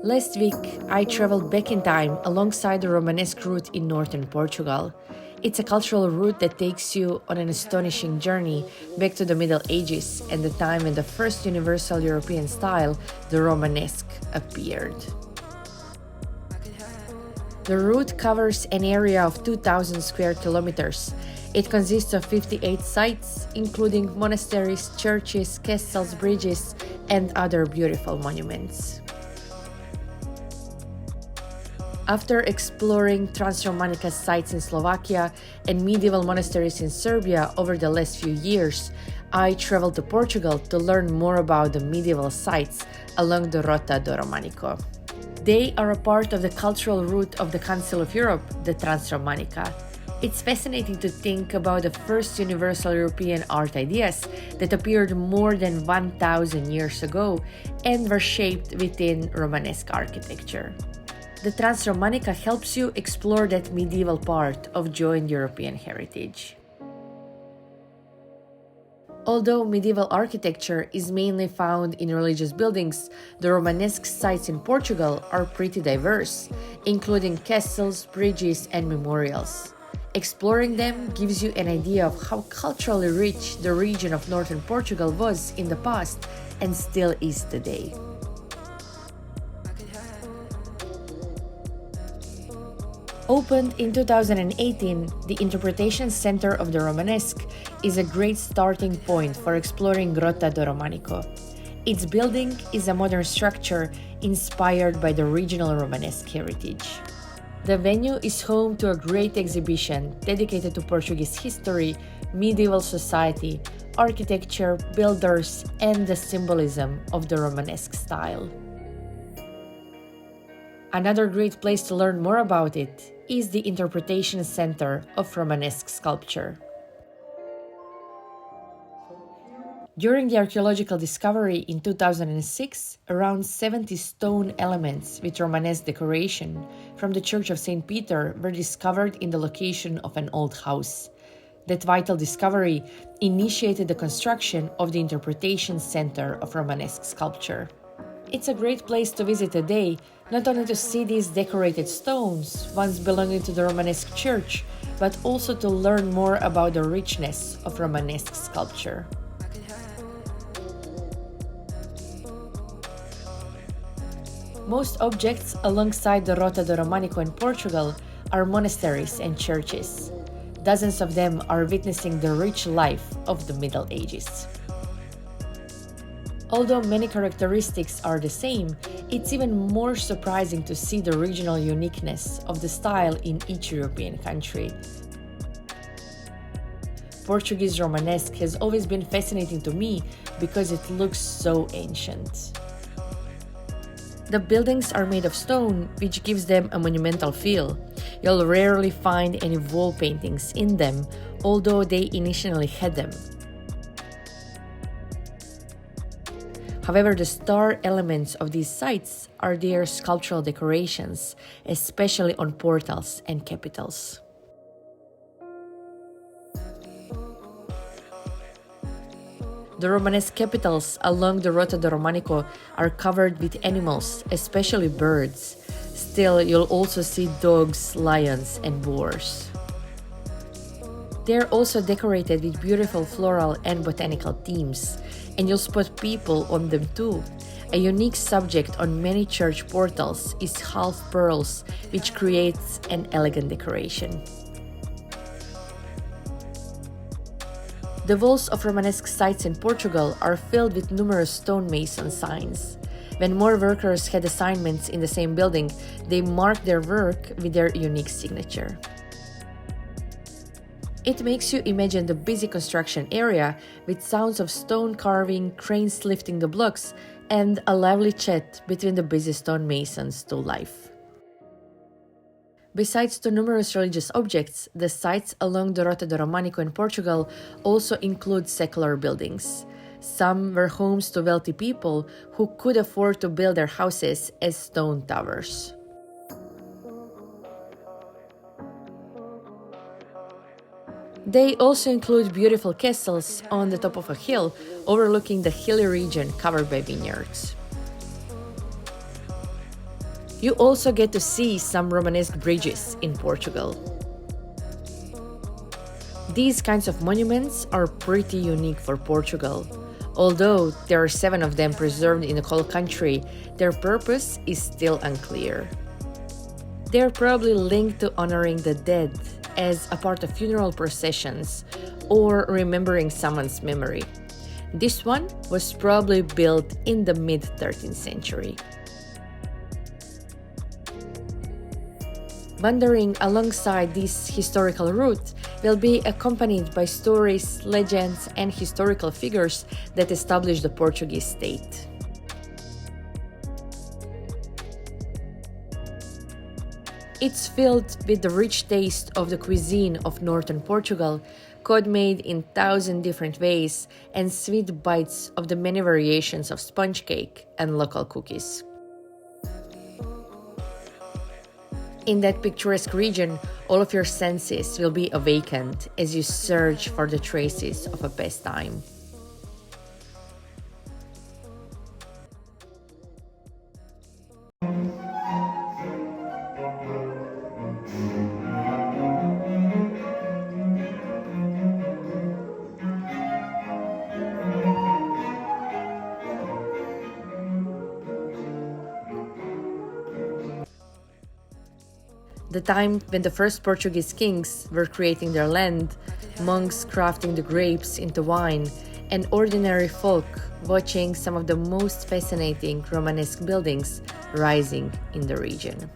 Last week, I traveled back in time alongside the Romanesque route in northern Portugal. It's a cultural route that takes you on an astonishing journey back to the Middle Ages and the time when the first universal European style, the Romanesque, appeared. The route covers an area of 2,000 square kilometers. It consists of 58 sites, including monasteries, churches, castles, bridges, and other beautiful monuments. After exploring TRANSROMANICA sites in Slovakia and medieval monasteries in Serbia over the last few years, I traveled to Portugal to learn more about the medieval sites along the Rota do Romanico. They are a part of the cultural route of the Council of Europe, the TRANSROMANICA. It's fascinating to think about the first universal European art ideas that appeared more than 1,000 years ago and were shaped within Romanesque architecture. The TRANSROMANICA helps you explore that medieval part of joint European heritage. Although medieval architecture is mainly found in religious buildings, the Romanesque sites in Portugal are pretty diverse, including castles, bridges, and memorials. Exploring them gives you an idea of how culturally rich the region of northern Portugal was in the past and still is today. Opened in 2018, the Interpretation Center of the Romanesque is a great starting point for exploring Rota do Romanico. Its building is a modern structure inspired by the regional Romanesque heritage. The venue is home to a great exhibition dedicated to Portuguese history, medieval society, architecture, builders, and the symbolism of the Romanesque style. Another great place to learn more about it is the Interpretation Center of Romanesque sculpture. During the archaeological discovery in 2006, around 70 stone elements with Romanesque decoration from the Church of St. Peter were discovered in the location of an old house. That vital discovery initiated the construction of the Interpretation Center of Romanesque sculpture. It's a great place to visit today, not only to see these decorated stones, once belonging to the Romanesque church, but also to learn more about the richness of Romanesque sculpture. Most objects alongside the Rota do Romanico in Portugal are monasteries and churches. Dozens of them are witnessing the rich life of the Middle Ages. Although many characteristics are the same, it's even more surprising to see the regional uniqueness of the style in each European country. Portuguese Romanesque has always been fascinating to me because it looks so ancient. The buildings are made of stone, which gives them a monumental feel. You'll rarely find any wall paintings in them, although they initially had them. However, the star elements of these sites are their sculptural decorations, especially on portals and capitals. The Romanesque capitals along the Rota do Romanico are covered with animals, especially birds. Still, you'll also see dogs, lions, and boars. They're also decorated with beautiful floral and botanical themes, and you'll spot people on them too. A unique subject on many church portals is half pearls, which creates an elegant decoration. The walls of Romanesque sites in Portugal are filled with numerous stonemason signs. When more workers had assignments in the same building, they marked their work with their unique signature. It makes you imagine the busy construction area with sounds of stone carving, cranes lifting the blocks, and a lively chat between the busy stonemasons to life. Besides the numerous religious objects, the sites along the Rota do Romanico in Portugal also include secular buildings. Some were homes to wealthy people who could afford to build their houses as stone towers. They also include beautiful castles on the top of a hill overlooking the hilly region covered by vineyards. You also get to see some Romanesque bridges in Portugal. These kinds of monuments are pretty unique for Portugal. Although there are 7 of them preserved in the whole country, their purpose is still unclear. They're probably linked to honoring the dead as a part of funeral processions or remembering someone's memory. This one was probably built in the mid-13th century. Wandering alongside this historical route will be accompanied by stories, legends, and historical figures that established the Portuguese state. It's filled with the rich taste of the cuisine of northern Portugal, cod-made in 1,000 different ways, and sweet bites of the many variations of sponge cake and local cookies. In that picturesque region, all of your senses will be awakened as you search for the traces of a past time. The time when the first Portuguese kings were creating their land, monks crafting the grapes into wine, and ordinary folk watching some of the most fascinating Romanesque buildings rising in the region.